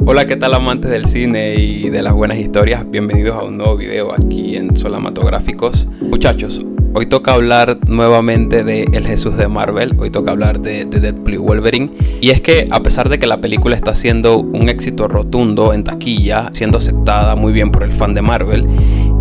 Hola, ¿qué tal amantes del cine y de las buenas historias? Bienvenidos a un nuevo video aquí en Solamatográficos. Muchachos, hoy toca hablar nuevamente de El Jesús de Marvel. Hoy toca hablar de Deadpool y Wolverine. Y es que a pesar de que la película está siendo un éxito rotundo en taquilla, siendo aceptada muy bien por el fan de Marvel,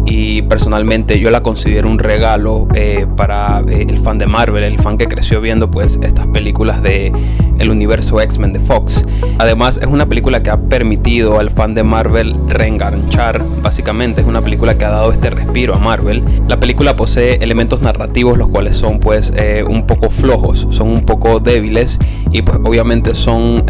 y personalmente yo la considero un regalo para el fan de Marvel, el fan que creció viendo pues estas películas de el universo X-Men de Fox. Además es una película que ha permitido al fan de Marvel reenganchar. Básicamente es una película que ha dado este respiro a Marvel. La película posee elementos narrativos los cuales son pues un poco flojos, son un poco débiles y pues obviamente son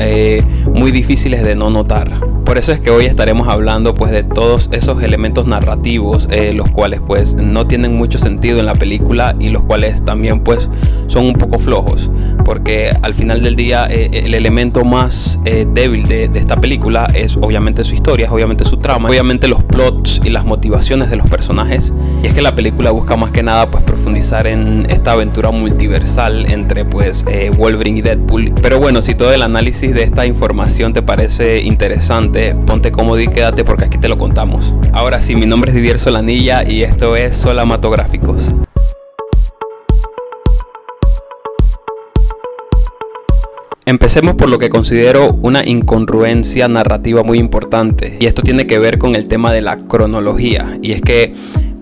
muy difíciles de no notar. Por eso es que hoy estaremos hablando pues de todos esos elementos narrativos los cuales pues no tienen mucho sentido en la película y los cuales también pues son un poco flojos, porque al final del día el elemento más débil de esta película es obviamente su historia, es obviamente su trama, obviamente los plots y las motivaciones de los personajes. Y es que la película busca más que nada pues profundizar en esta aventura multiversal entre pues Wolverine y Deadpool. Pero bueno, si todo el análisis de esta información te parece interesante, ponte cómodo y quédate porque aquí te lo contamos. Ahora sí, mi nombre es Didier Solanilla y esto es Solamatográficos. Empecemos por lo que considero una incongruencia narrativa muy importante, y esto tiene que ver con el tema de la cronología. Y es que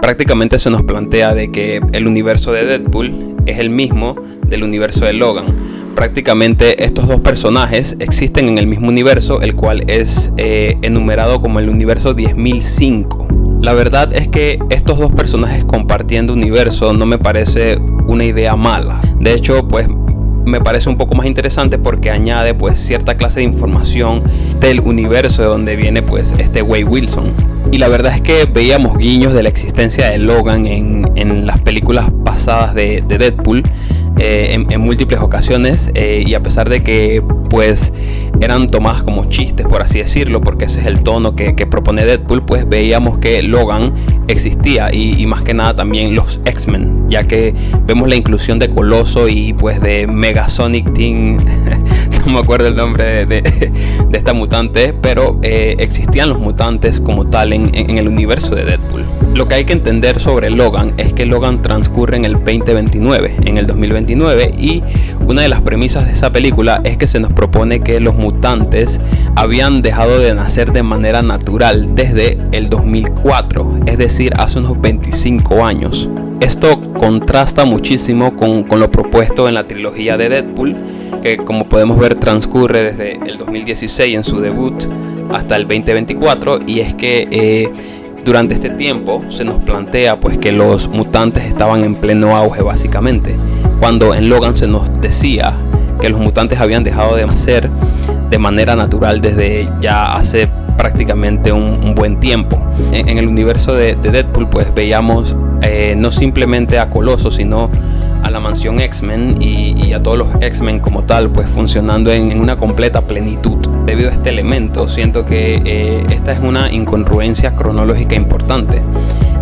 prácticamente se nos plantea de que el universo de Deadpool es el mismo del universo de Logan. Prácticamente estos dos personajes existen en el mismo universo, el cual es enumerado como el universo 10.005. La verdad es que estos dos personajes compartiendo universo no me parece una idea mala. De hecho, pues me parece un poco más interesante porque añade pues cierta clase de información del universo de donde viene pues este Wade Wilson. Y la verdad es que veíamos guiños de la existencia de Logan en las películas pasadas de Deadpool en múltiples ocasiones, y a pesar de que pues eran tomadas como chistes, por así decirlo, porque ese es el tono que propone Deadpool, pues veíamos que Logan existía y más que nada también los X-Men, ya que vemos la inclusión de Coloso y pues de Megasonic Teen no me acuerdo el nombre de esta mutante, pero existían los mutantes como tal en el universo de Deadpool. Lo que hay que entender sobre Logan es que Logan transcurre en el 2029, en el 2029, y una de las premisas de esa película es que se nos propone que los mutantes habían dejado de nacer de manera natural desde el 2004, es decir, hace unos 25 años. Esto contrasta muchísimo con lo propuesto en la trilogía de Deadpool, que como podemos ver transcurre desde el 2016 en su debut hasta el 2024, y es que durante este tiempo se nos plantea pues que los mutantes estaban en pleno auge básicamente, cuando en Logan se nos decía que los mutantes habían dejado de nacer de manera natural desde ya hace prácticamente un buen tiempo. En el universo de Deadpool pues veíamos no simplemente a Coloso, sino a la mansión X-Men y a todos los X-Men como tal pues funcionando en una completa plenitud. Debido a este elemento siento que esta es una incongruencia cronológica importante,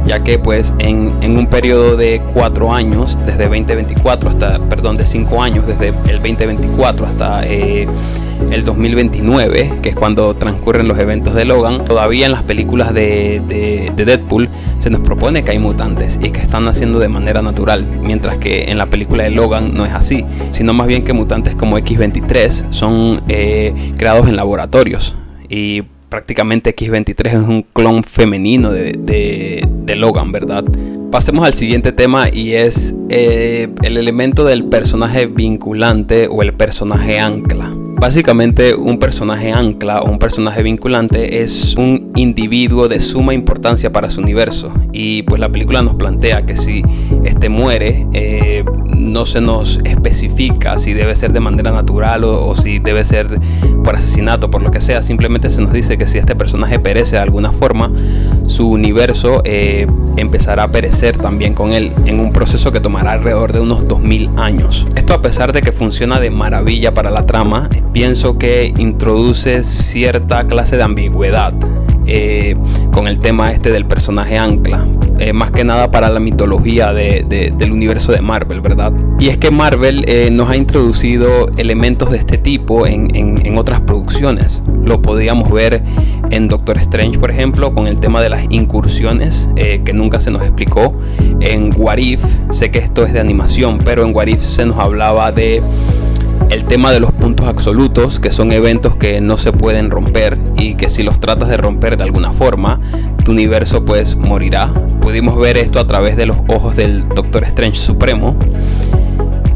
ya que pues en un periodo de 4 años, desde 2024 hasta, perdón, de 5 años, desde el 2024 hasta el 2029, que es cuando transcurren los eventos de Logan, todavía en las películas de Deadpool se nos propone que hay mutantes y que están naciendo de manera natural, mientras que en la película de Logan no es así, sino más bien que mutantes como X-23 son creados en laboratorios, y prácticamente X-23 es un clon femenino de Logan, ¿verdad? Pasemos al siguiente tema, y es el elemento del personaje vinculante o el personaje ancla. Básicamente un personaje ancla o un personaje vinculante es un individuo de suma importancia para su universo, y pues la película nos plantea que si este muere no se nos especifica si debe ser de manera natural o si debe ser por asesinato, por lo que sea. Simplemente se nos dice que si este personaje perece de alguna forma, su universo empezará a perecer también con él en un proceso que tomará alrededor de unos 2000 años. Esto, a pesar de que funciona de maravilla para la trama, pienso que introduce cierta clase de ambigüedad con el tema este del personaje ancla, más que nada para la mitología del universo de Marvel, ¿verdad? Y es que Marvel nos ha introducido elementos de este tipo en otras producciones. Lo podíamos ver en Doctor Strange, por ejemplo, con el tema de las incursiones, que nunca se nos explicó. En What If, sé que esto es de animación, pero en What If se nos hablaba de el tema de los puntos absolutos, que son eventos que no se pueden romper y que si los tratas de romper de alguna forma, tu universo pues morirá. Pudimos ver esto a través de los ojos del Doctor Strange Supremo.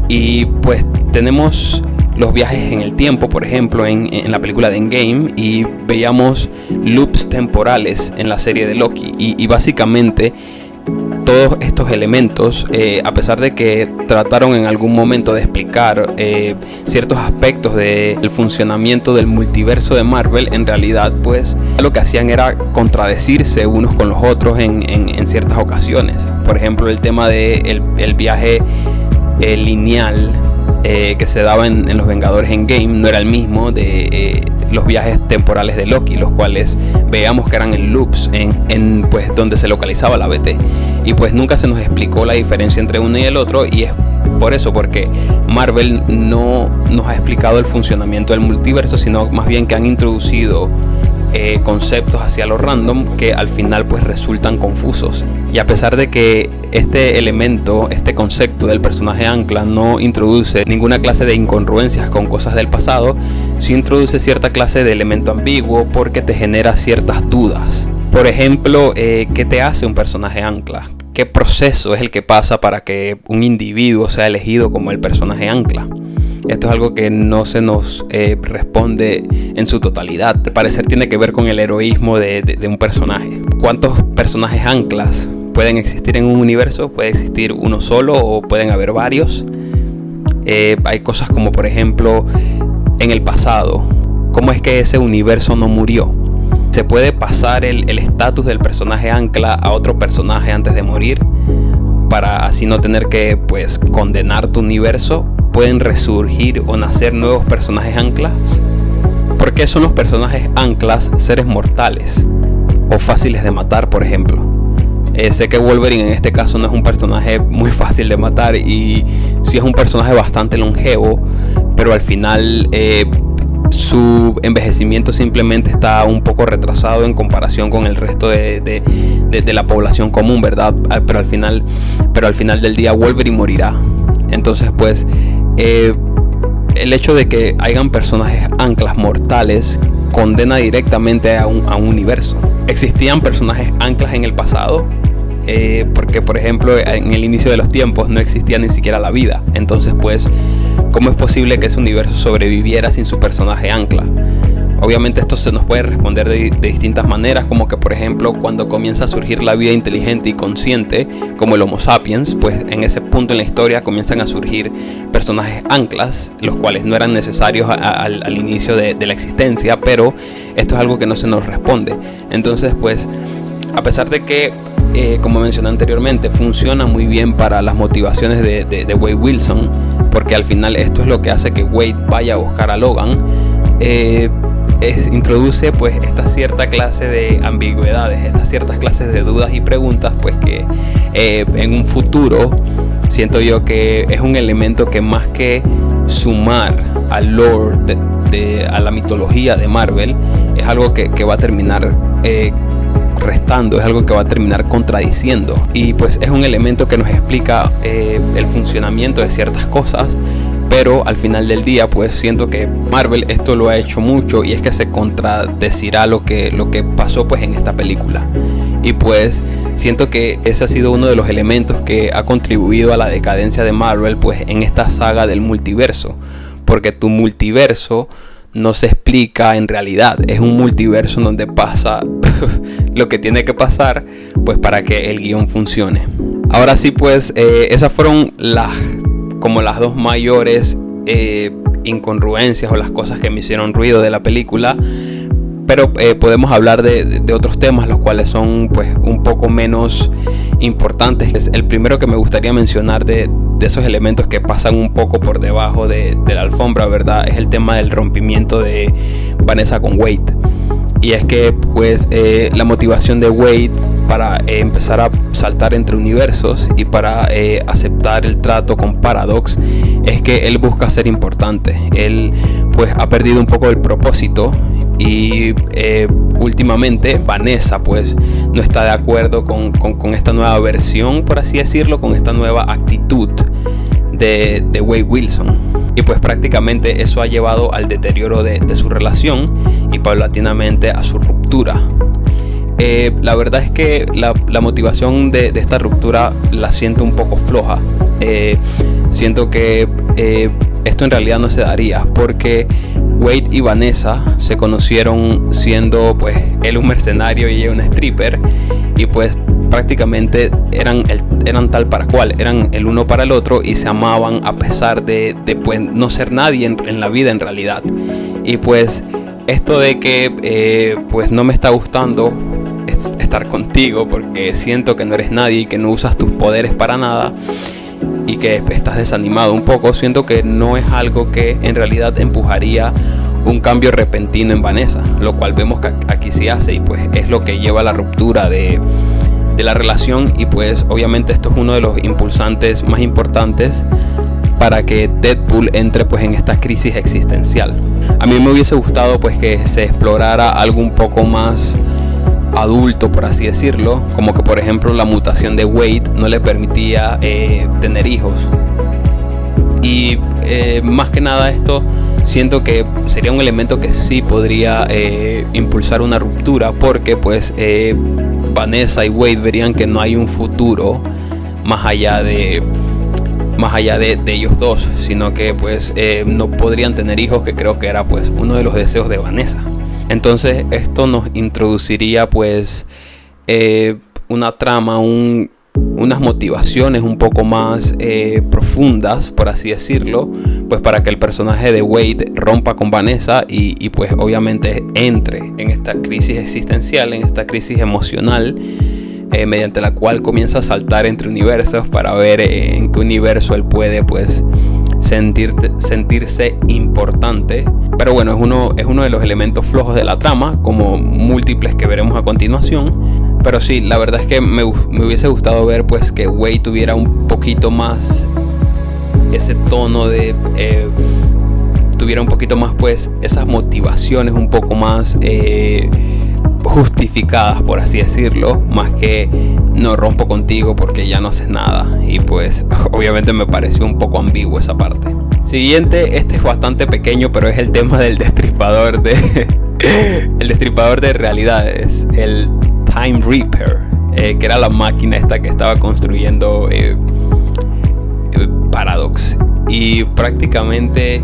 Y pues tenemos los viajes en el tiempo, por ejemplo, en la película de Endgame, y veíamos loops temporales en la serie de Loki. Y básicamente todos estos elementos, a pesar de que trataron en algún momento de explicar ciertos aspectos del funcionamiento del multiverso de Marvel, en realidad pues lo que hacían era contradecirse unos con los otros en ciertas ocasiones. Por ejemplo, el tema de el viaje lineal que se daba en los Vengadores Endgame no era el mismo de los viajes temporales de Loki, los cuales veíamos que eran en loops en pues donde se localizaba la BT, y pues nunca se nos explicó la diferencia entre uno y el otro, y es por eso, porque Marvel no nos ha explicado el funcionamiento del multiverso, sino más bien que han introducido conceptos hacia lo random que al final pues resultan confusos. Y a pesar de que este elemento, este concepto del personaje ancla no introduce ninguna clase de incongruencias con cosas del pasado, sí introduce cierta clase de elemento ambiguo porque te genera ciertas dudas. Por ejemplo, ¿qué te hace un personaje ancla? ¿Qué proceso es el que pasa para que un individuo sea elegido como el personaje ancla? Esto es algo que no se nos responde en su totalidad. Al parecer tiene que ver con el heroísmo de un personaje. ¿Cuántos personajes anclas pueden existir en un universo? ¿Puede existir uno solo o pueden haber varios? Hay cosas como, por ejemplo, en el pasado, ¿cómo es que ese universo no murió? ¿Se puede pasar el estatus del personaje ancla a otro personaje antes de morir, para así no tener que pues condenar tu universo? ¿Pueden resurgir o nacer nuevos personajes anclas? ¿Por qué son los personajes anclas seres mortales o fáciles de matar, por ejemplo? Sé que Wolverine en este caso no es un personaje muy fácil de matar, y sí es un personaje bastante longevo, pero al final su envejecimiento simplemente está un poco retrasado en comparación con el resto de la población común, ¿verdad? Pero al final del día Wolverine morirá. Entonces pues el hecho de que hayan personajes anclas mortales condena directamente a un universo. ¿Existían personajes anclas en el pasado? Porque por ejemplo en el inicio de los tiempos no existía ni siquiera la vida. Entonces pues, ¿cómo es posible que ese universo sobreviviera sin su personaje ancla? Obviamente esto se nos puede responder de distintas maneras, como que por ejemplo cuando comienza a surgir la vida inteligente y consciente como el Homo sapiens, pues en ese punto en la historia comienzan a surgir personajes anclas, los cuales no eran necesarios al inicio de la existencia, pero esto es algo que no se nos responde. Entonces pues, a pesar de que como mencioné anteriormente, funciona muy bien para las motivaciones de Wade Wilson, porque al final esto es lo que hace que Wade vaya a buscar a Logan, introduce pues esta cierta clase de ambigüedades, estas ciertas clases de dudas y preguntas, pues que en un futuro siento yo que es un elemento que, más que sumar al lore a la mitología de Marvel, es algo que va a terminar restando, es algo que va a terminar contradiciendo, y pues es un elemento que nos explica el funcionamiento de ciertas cosas. Pero al final del día pues siento que Marvel esto lo ha hecho mucho, y es que se contradecirá lo que pasó pues en esta película. Y pues siento que ese ha sido uno de los elementos que ha contribuido a la decadencia de Marvel pues en esta saga del multiverso, porque tu multiverso no se explica en realidad, es un multiverso en donde pasa lo que tiene que pasar pues para que el guión funcione. Ahora sí pues esas fueron las dos mayores incongruencias o las cosas que me hicieron ruido de la película, pero podemos hablar de otros temas, los cuales son pues un poco menos importantes. El primero que me gustaría mencionar de esos elementos que pasan un poco por debajo de la alfombra, ¿verdad? Es el tema del rompimiento de Vanessa con Wade. Y es que pues la motivación de Wade para empezar a saltar entre universos y para aceptar el trato con Paradox es que él busca ser importante. Él pues ha perdido un poco el propósito y últimamente Vanessa pues no está de acuerdo con esta nueva versión, por así decirlo, con esta nueva actitud de Wade Wilson. Y pues prácticamente eso ha llevado al deterioro de su relación y paulatinamente a su ruptura. La verdad es que la motivación de esta ruptura la siento un poco floja. Siento que esto en realidad no se daría, porque Wade y Vanessa se conocieron siendo pues él un mercenario y ella una stripper, y pues prácticamente eran tal para cual, eran el uno para el otro y se amaban a pesar de pues no ser nadie en la vida en realidad. Y pues esto de que pues no me está gustando estar contigo porque siento que no eres nadie y que no usas tus poderes para nada y que estás desanimado un poco, siento que no es algo que en realidad empujaría un cambio repentino en Vanessa, lo cual vemos que aquí sí hace, y pues es lo que lleva a la ruptura de la relación. Y pues obviamente esto es uno de los impulsantes más importantes para que Deadpool entre pues en esta crisis existencial. A mí me hubiese gustado pues que se explorara algo un poco más adulto, por así decirlo, como que por ejemplo la mutación de Wade no le permitía tener hijos, y más que nada esto siento que sería un elemento que sí podría impulsar una ruptura, porque pues Vanessa y Wade verían que no hay un futuro más allá de ellos dos, sino que pues no podrían tener hijos, que creo que era pues uno de los deseos de Vanessa. Entonces esto nos introduciría pues una trama, unas motivaciones un poco más profundas, por así decirlo, pues para que el personaje de Wade rompa con Vanessa y pues obviamente entre en esta crisis existencial, en esta crisis emocional, mediante la cual comienza a saltar entre universos para ver en qué universo él puede pues sentirse importante. Pero bueno, es uno de los elementos flojos de la trama, como múltiples que veremos a continuación. Pero sí, la verdad es que me hubiese gustado ver pues que Wade tuviera un poquito más ese tono de tuviera un poquito más pues esas motivaciones un poco más justificadas, por así decirlo, más que no rompo contigo porque ya no haces nada. Y pues obviamente me pareció un poco ambiguo esa parte. Siguiente, este es bastante pequeño, pero es el tema del destripador el destripador de realidades, el Time Reaper, que era la máquina esta que estaba construyendo Paradox. Y prácticamente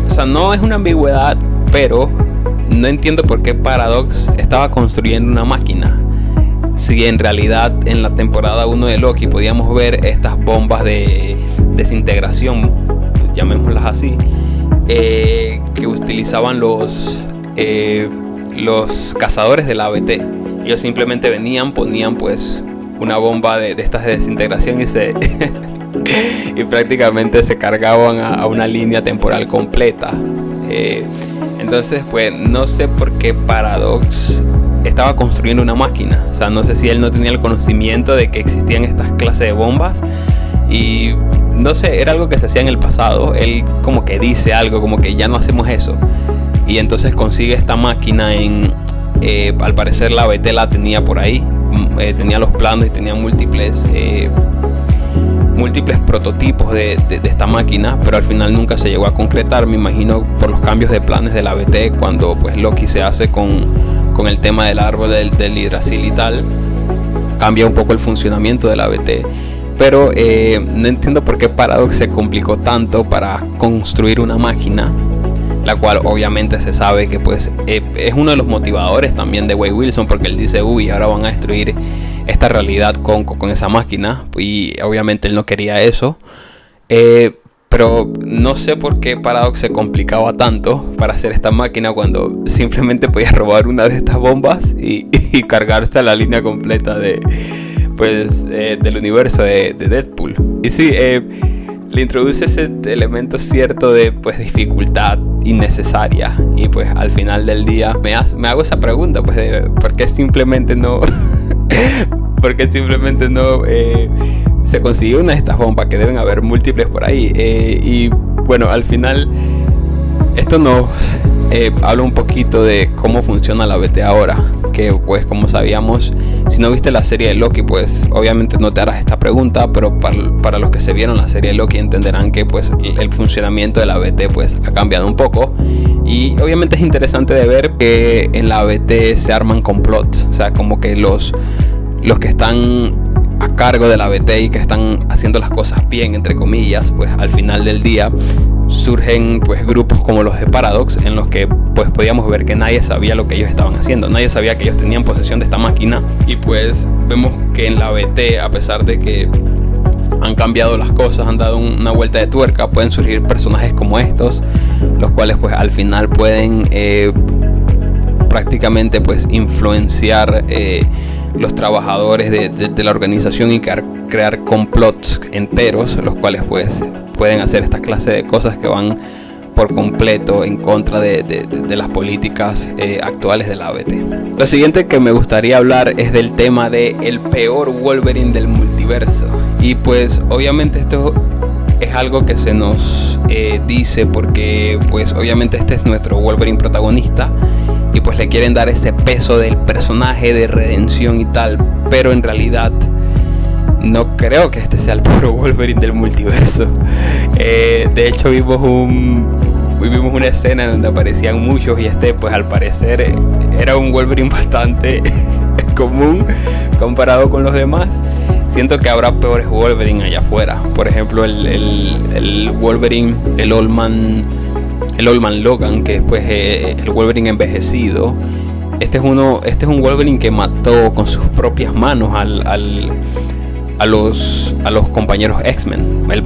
o sea, no es una ambigüedad, pero no entiendo por qué Paradox estaba construyendo una máquina, si en realidad en la temporada 1 de Loki podíamos ver estas bombas de desintegración, llamémoslas así, que utilizaban los cazadores de la ABT. Ellos simplemente venían, ponían pues una bomba de estas de desintegración y y prácticamente se cargaban a una línea temporal completa. Entonces pues no sé por qué Paradox estaba construyendo una máquina. O sea, no sé si él no tenía el conocimiento de que existían estas clases de bombas, y no sé, era algo que se hacía en el pasado. Él como que dice algo como que ya no hacemos eso, y entonces consigue esta máquina al parecer la BT la tenía por ahí, tenía los planos y tenía múltiples prototipos de esta máquina, pero al final nunca se llegó a concretar. Me imagino por los cambios de planes de la BT cuando pues Loki se hace con el tema del árbol del Yggdrasil y tal, cambia un poco el funcionamiento de la BT. Pero no entiendo por qué Paradox se complicó tanto para construir una máquina, la cual obviamente se sabe que pues es uno de los motivadores también de Wade Wilson, porque él dice, uy, ahora van a destruir esta realidad con esa máquina, y obviamente él no quería eso. Pero no sé por qué Paradox se complicaba tanto para hacer esta máquina cuando simplemente podía robar una de estas bombas y cargarse a la línea completa del universo de Deadpool. Y sí, le introduce ese elemento cierto de pues dificultad innecesaria. Y pues al final del día me hago esa pregunta, pues de por qué simplemente no porque simplemente no se consiguió una de estas bombas, que deben haber múltiples por ahí. Y bueno, al final esto nos habla un poquito de cómo funciona la ABT ahora, que pues como sabíamos, si no viste la serie de Loki, pues obviamente no te harás esta pregunta, pero para los que se vieron la serie de Loki entenderán que pues el funcionamiento de la ABT pues ha cambiado un poco. Y obviamente es interesante de ver que en la ABT se arman complots, o sea, como que los que están a cargo de la ABT y que están haciendo las cosas bien, entre comillas, pues al final del día surgen pues grupos como los de Paradox, en los que pues podíamos ver que nadie sabía lo que ellos estaban haciendo, nadie sabía que ellos tenían posesión de esta máquina. Y pues vemos que en la ABT, a pesar de que han cambiado las cosas, han dado una vuelta de tuerca, pueden surgir personajes como estos, los cuales pues al final pueden prácticamente pues influenciar los trabajadores de la organización y crear complots enteros, los cuales pues pueden hacer esta clase de cosas que van por completo en contra de las políticas actuales de la ABT. Lo siguiente que me gustaría hablar es del tema de el peor Wolverine del multiverso. Y pues obviamente esto es algo que se nos dice porque pues obviamente este es nuestro Wolverine protagonista y pues le quieren dar ese peso del personaje de redención y tal, pero en realidad no creo que este sea el peor Wolverine del multiverso. De hecho vimos una escena donde aparecían muchos y este pues al parecer era un Wolverine bastante común comparado con los demás. Siento que habrá peores Wolverine allá afuera. Por ejemplo el Wolverine, el Old Man Logan, que es pues el Wolverine envejecido. Este es un Wolverine que mató con sus propias manos a los compañeros X-Men. Él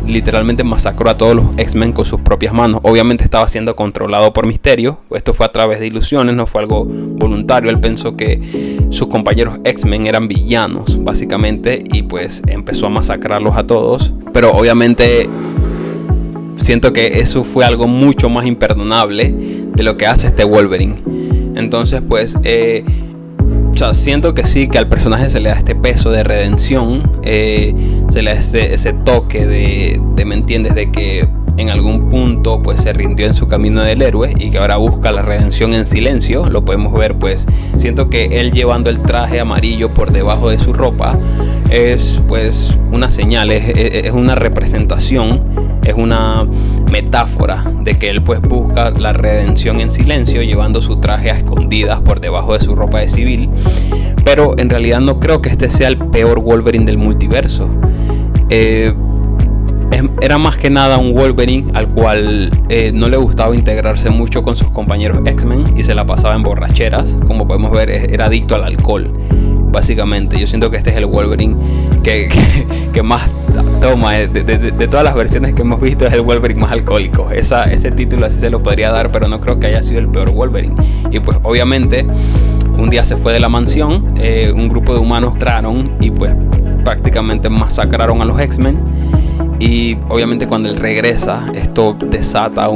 literalmente masacró a todos los X-Men con sus propias manos. Obviamente estaba siendo controlado por Misterio. Esto fue a través de ilusiones, no fue algo voluntario. Él pensó que sus compañeros X-Men eran villanos, básicamente, y pues empezó a masacrarlos a todos. Pero obviamente siento que eso fue algo mucho más imperdonable de lo que hace este Wolverine. Entonces pues o sea, siento que sí, que al personaje se le da este peso de redención, se le da ese toque de ¿me entiendes? De que en algún punto pues se rindió en su camino del héroe y que ahora busca la redención en silencio. Lo podemos ver, pues siento que él llevando el traje amarillo por debajo de su ropa es pues una señal, es una representación, es una metáfora de que él pues busca la redención en silencio, llevando su traje a escondidas por debajo de su ropa de civil. Pero en realidad no creo que este sea el peor Wolverine del multiverso. Era más que nada un Wolverine al cual no le gustaba integrarse mucho con sus compañeros X-Men y se la pasaba en borracheras. Como podemos ver, era adicto al alcohol, básicamente. Yo siento que este es el Wolverine que más toma de todas las versiones que hemos visto. Es el Wolverine más alcohólico. Ese título así se lo podría dar, pero no creo que haya sido el peor Wolverine. Y pues obviamente un día se fue de la mansión, un grupo de humanos entraron y pues prácticamente masacraron a los X-Men. Y obviamente cuando él regresa, esto desata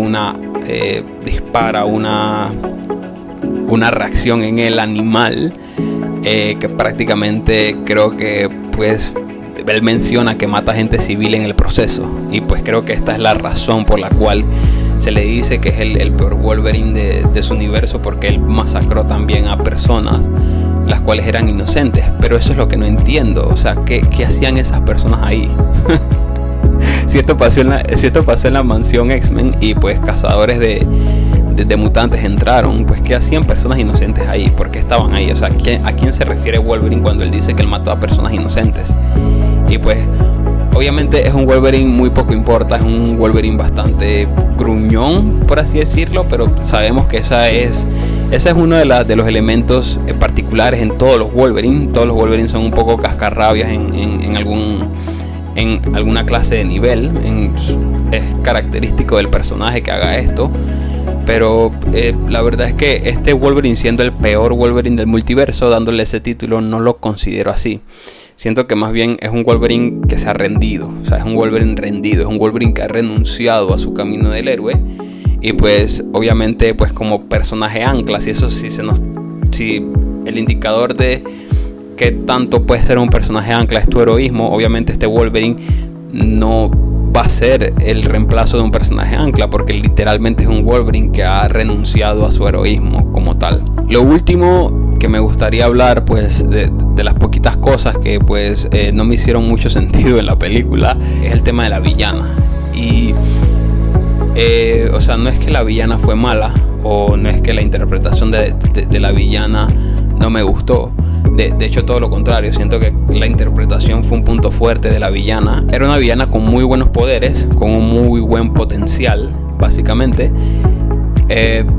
dispara una reacción en el animal, que prácticamente creo que pues él menciona que mata gente civil en el proceso. Y pues creo que esta es la razón por la cual se le dice que es el peor Wolverine de su universo, porque él masacró también a personas las cuales eran inocentes. Pero eso es lo que no entiendo, o sea, ¿qué hacían esas personas ahí? Si esto pasó en la mansión X-Men y pues cazadores de mutantes entraron, pues ¿qué hacían personas inocentes ahí? ¿Por qué estaban ahí? O sea, ¿a quién se refiere Wolverine cuando él dice que él mató a personas inocentes? Y pues obviamente es un Wolverine muy poco importa, es un Wolverine bastante gruñón, por así decirlo, pero sabemos que ese es uno de los elementos particulares en todos los Wolverine. Todos los Wolverine son un poco cascarrabias en alguna clase de nivel. Es característico del personaje que haga esto. Pero la verdad es que este Wolverine, siendo el peor Wolverine del multiverso, dándole ese título, no lo considero así. Siento que más bien es un Wolverine que se ha rendido. O sea, es un Wolverine rendido, es un Wolverine que ha renunciado a su camino del héroe y pues obviamente pues como personaje ancla, si el indicador de qué tanto puede ser un personaje ancla es tu heroísmo, obviamente este Wolverine no va a ser el reemplazo de un personaje ancla, porque literalmente es un Wolverine que ha renunciado a su heroísmo como tal. Lo último que me gustaría hablar pues de las poquitas cosas que pues no me hicieron mucho sentido en la película es el tema de la villana. Y o sea, no es que la villana fue mala, o no es que la interpretación de la villana no me gustó. De hecho, todo lo contrario, siento que la interpretación fue un punto fuerte de la villana. Era una villana con muy buenos poderes, con un muy buen potencial, básicamente.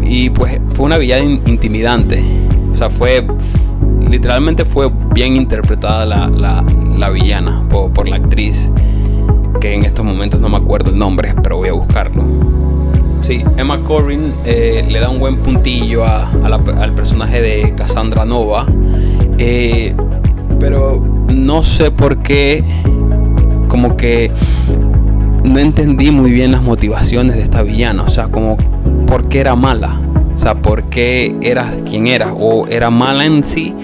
Y pues fue una villana intimidante. O sea, literalmente fue bien interpretada la villana por la actriz, que en estos momentos no me acuerdo el nombre, pero voy a buscarlo. Sí, Emma Corrin le da un buen puntillo al personaje de Cassandra Nova. Pero no sé por qué, como que no entendí muy bien las motivaciones de esta villana. O sea, como por qué era mala, o sea, por qué era quien era, o era mala en sí.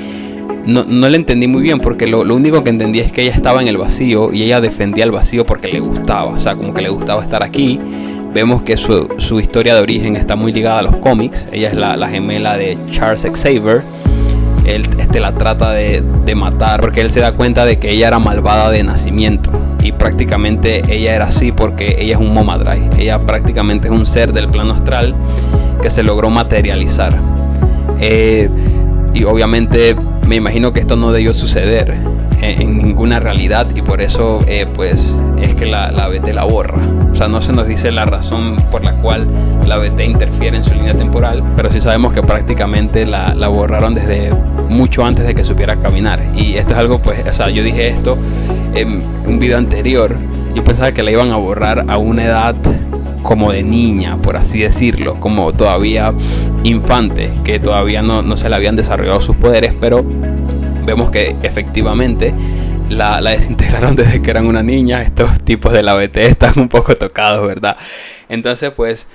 No la entendí muy bien, porque lo único que entendí es que ella estaba en el vacío y ella defendía el vacío porque le gustaba, o sea, como que le gustaba estar aquí. Vemos que su historia de origen está muy ligada a los cómics. Ella es la gemela de Charles Xavier. Él la trata de matar porque él se da cuenta de que ella era malvada de nacimiento, y prácticamente ella era así porque ella es un Momadrai. Ella prácticamente es un ser del plano astral que se logró materializar, y obviamente me imagino que esto no debió suceder en ninguna realidad, y por eso pues es que la BT la borra. O sea, no se nos dice la razón por la cual la BT interfiere en su línea temporal, pero sí sabemos que prácticamente la borraron desde mucho antes de que supiera caminar. Y esto es algo, pues, o sea, yo dije esto en un video anterior. Yo pensaba que la iban a borrar a una edad como de niña, por así decirlo, como todavía infante, que todavía no se le habían desarrollado sus poderes, pero vemos que efectivamente la desintegraron desde que eran una niña. Estos tipos de la BT están un poco tocados, ¿verdad? Entonces, pues,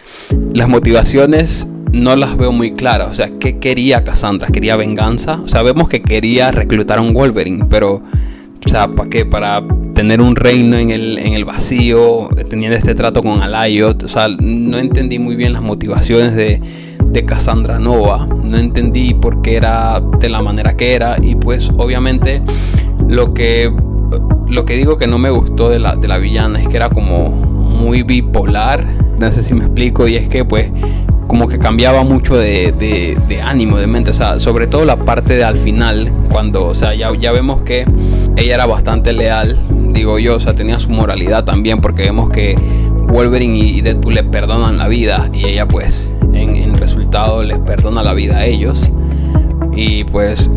las motivaciones no las veo muy claras. O sea, ¿qué quería Cassandra? ¿Quería venganza? O sea, vemos que quería reclutar a un Wolverine, pero, o sea, ¿para qué? Para tener un reino en el vacío, teniendo este trato con Alioth. O sea, no entendí muy bien las motivaciones de Cassandra Nova. No entendí por qué era de la manera que era. Y pues obviamente lo que digo que no me gustó de la villana es que era como muy bipolar. No sé si me explico. Y es que pues como que cambiaba mucho de ánimo, de mente. O sea, sobre todo la parte de al final, cuando, o sea, ya vemos que ella era bastante leal, digo yo. O sea, tenía su moralidad también, porque vemos que Wolverine y Deadpool le perdonan la vida, y ella pues en resultado les perdona la vida a ellos, y pues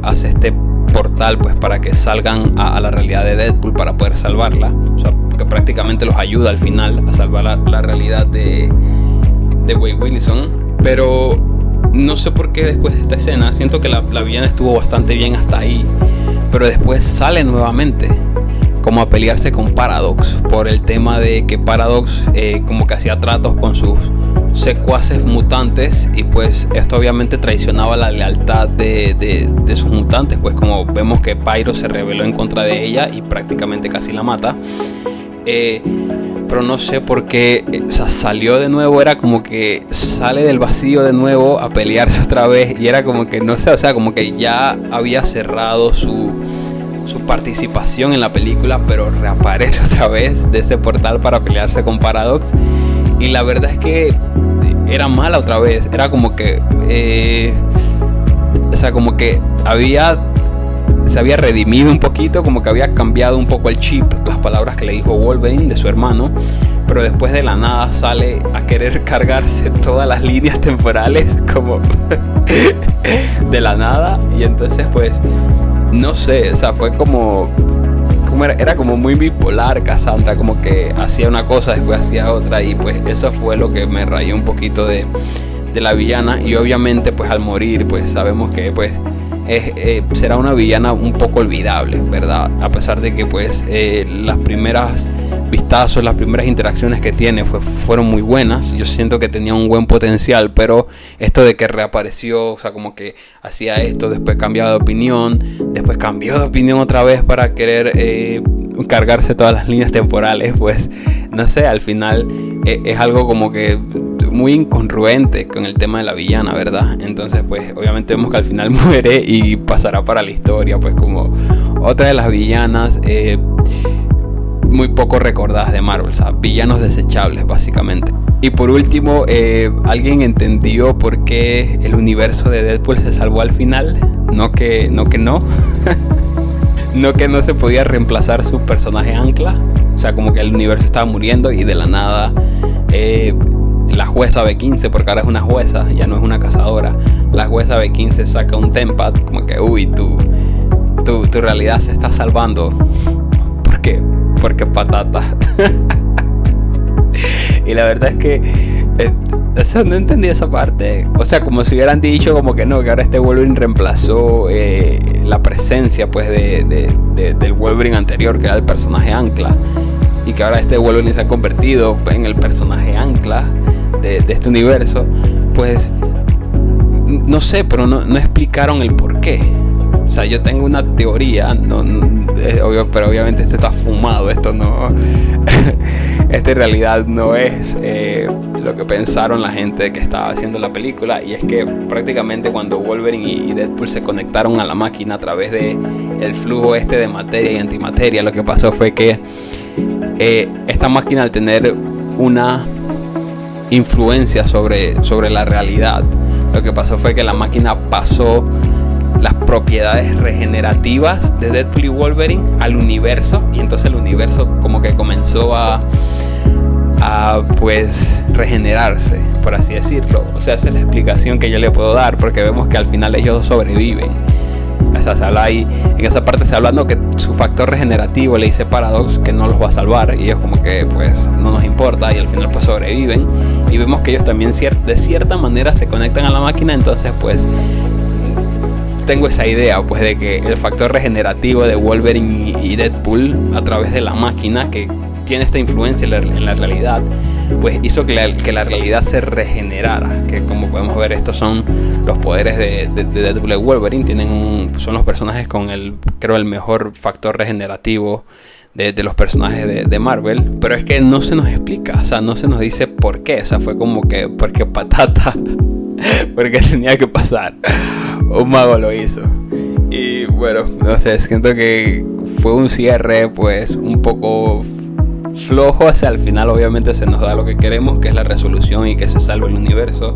hace este portal pues para que salgan a la realidad de Deadpool para poder salvarla. O sea, que prácticamente los ayuda al final a salvar la realidad de Wade Wilson. Pero no sé por qué después de esta escena siento que la villana estuvo bastante bien hasta ahí, pero después sale nuevamente como a pelearse con Paradox, por el tema de que Paradox como que hacía tratos con sus secuaces mutantes, y pues esto obviamente traicionaba la lealtad de sus mutantes. Pues como vemos que Pyro se rebeló en contra de ella y prácticamente casi la mata, pero no sé por qué, o sea, salió de nuevo. Era como que sale del vacío de nuevo a pelearse otra vez, y era como que no sé, o sea, como que ya había cerrado su participación en la película, pero reaparece otra vez de ese portal para pelearse con Paradox. Y la verdad es que era mala otra vez. Era como que o sea, como que se había redimido un poquito, como que había cambiado un poco el chip, las palabras que le dijo Wolverine de su hermano, pero después de la nada sale a querer cargarse todas las líneas temporales como de la nada. Y entonces pues no sé, o sea, fue como era como muy bipolar Cassandra, como que hacía una cosa, después hacía otra, y pues eso fue lo que me rayó un poquito de la villana. Y obviamente pues al morir pues sabemos que pues será una villana un poco olvidable, ¿verdad? A pesar de que pues las primeras vistazos, las primeras interacciones que tiene fueron muy buenas. Yo siento que tenía un buen potencial, pero esto de que reapareció, o sea, como que hacía esto, después cambiaba de opinión, después cambió de opinión otra vez para querer cargarse todas las líneas temporales, pues no sé, al final es algo como que muy incongruente con el tema de la villana, ¿verdad? Entonces pues obviamente vemos que al final muere y pasará para la historia pues como otra de las villanas muy poco recordadas de Marvel, o sea, villanos desechables básicamente. Y por último, ¿alguien entendió por qué el universo de Deadpool se salvó al final? No que no no que no se podía reemplazar su personaje ancla, o sea, como que el universo estaba muriendo y de la nada la jueza B15, porque ahora es una jueza, ya no es una cazadora, la jueza B15 saca un Tempad, como que uy, tu realidad se está salvando. ¿Por qué? Porque patata. Y la verdad es que eso, no entendí esa parte. O sea, como si hubieran dicho como que no, que ahora este Wolverine reemplazó la presencia pues del Wolverine anterior, que era el personaje ancla, y que ahora este Wolverine se ha convertido en el personaje ancla de este universo. Pues no sé, pero no explicaron el por qué. O sea, yo tengo una teoría, obvio, pero obviamente esto está fumado, esto no, esta en realidad no es lo que pensaron la gente que estaba haciendo la película. Y es que prácticamente cuando Wolverine y Deadpool se conectaron a la máquina a través de el flujo de materia y antimateria, lo que pasó fue que esta máquina, al tener una influencia sobre la realidad, lo que pasó fue que la máquina pasó las propiedades regenerativas de Deadpool y Wolverine al universo, y entonces el universo como que comenzó a pues regenerarse, por así decirlo. O sea, esa es la explicación que yo le puedo dar, porque vemos que al final ellos sobreviven. O sea, se habla ahí, en esa parte se habla que su factor regenerativo, le dice Paradox que no los va a salvar, y ellos como que pues no nos importa, y al final pues sobreviven. Y vemos que ellos también de cierta manera se conectan a la máquina. Entonces pues tengo esa idea pues de que el factor regenerativo de Wolverine y Deadpool a través de la máquina, que tiene esta influencia en la realidad, pues hizo que la realidad se regenerara. Que como podemos ver, estos son los poderes de Deadpool y Wolverine. Son los personajes con el mejor factor regenerativo de los personajes de Marvel. Pero es que no se nos explica, o sea, no se nos dice por qué. O sea, fue como que porque patata, porque tenía que pasar. Un mago lo hizo. Y bueno, no sé, siento que fue un cierre pues un poco flojo. O sea, al final obviamente se nos da lo que queremos, que es la resolución y que se salve el universo.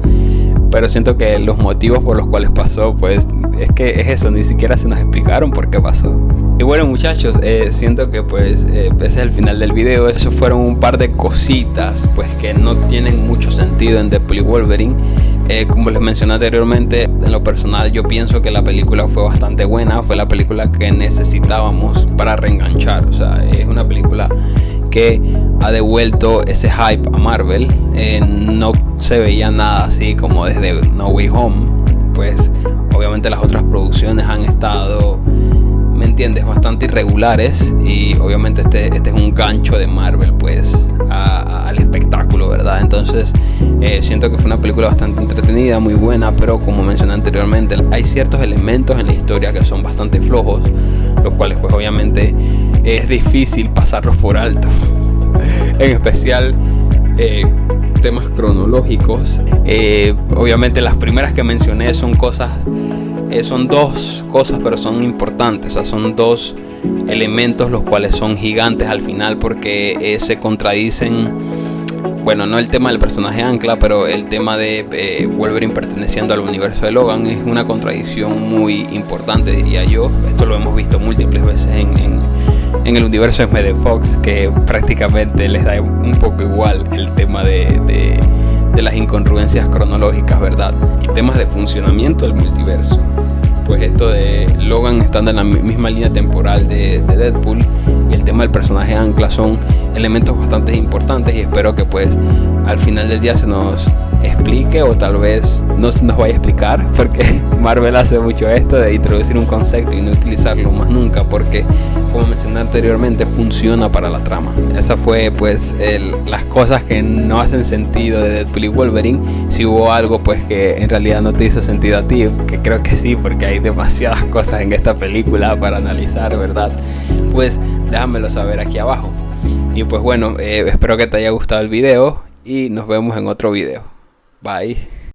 Pero siento que los motivos por los cuales pasó, pues es que es eso, ni siquiera se nos explicaron por qué pasó. Y bueno, muchachos, siento que pues ese es el final del video. Eso fueron un par de cositas pues que no tienen mucho sentido en Deadpool y Wolverine. Como les mencioné anteriormente, en lo personal yo pienso que la película fue bastante buena. Fue la película que necesitábamos para reenganchar. O sea, es una película que ha devuelto ese hype a Marvel. No se veía nada así como desde No Way Home. Pues obviamente las otras producciones han estado, ¿me entiendes?, bastante irregulares. Y obviamente este es un gancho de Marvel pues al espectáculo, ¿verdad? Entonces siento que fue una película bastante entretenida, muy buena. Pero como mencioné anteriormente, hay ciertos elementos en la historia que son bastante flojos, los cuales pues obviamente es difícil pasarlos por alto. En especial temas cronológicos. Obviamente las primeras que mencioné son dos cosas, pero son importantes. O sea, son dos elementos los cuales son gigantes al final, porque se contradicen. Bueno, no el tema del personaje ancla, pero el tema de Wolverine perteneciendo al universo de Logan es una contradicción muy importante, diría yo. Esto lo hemos visto múltiples veces en el universo de Fox, que prácticamente les da un poco igual el tema de las incongruencias cronológicas, ¿verdad? Y temas de funcionamiento del multiverso. Pues esto de Logan estando en la misma línea temporal de Deadpool y el tema del personaje ancla son elementos bastante importantes, y espero que pues al final del día se nos explique, o tal vez no se nos vaya a explicar, porque Marvel hace mucho esto de introducir un concepto y no utilizarlo más nunca, porque como mencioné anteriormente, funciona para la trama. Esa fue pues las cosas que no hacen sentido de Deadpool y Wolverine. Si hubo algo pues que en realidad no te hizo sentido a ti, que creo que sí, porque hay demasiadas cosas en esta película para analizar, ¿verdad? Pues déjamelo saber aquí abajo. Y pues bueno, espero que te haya gustado el video y nos vemos en otro video. Bye.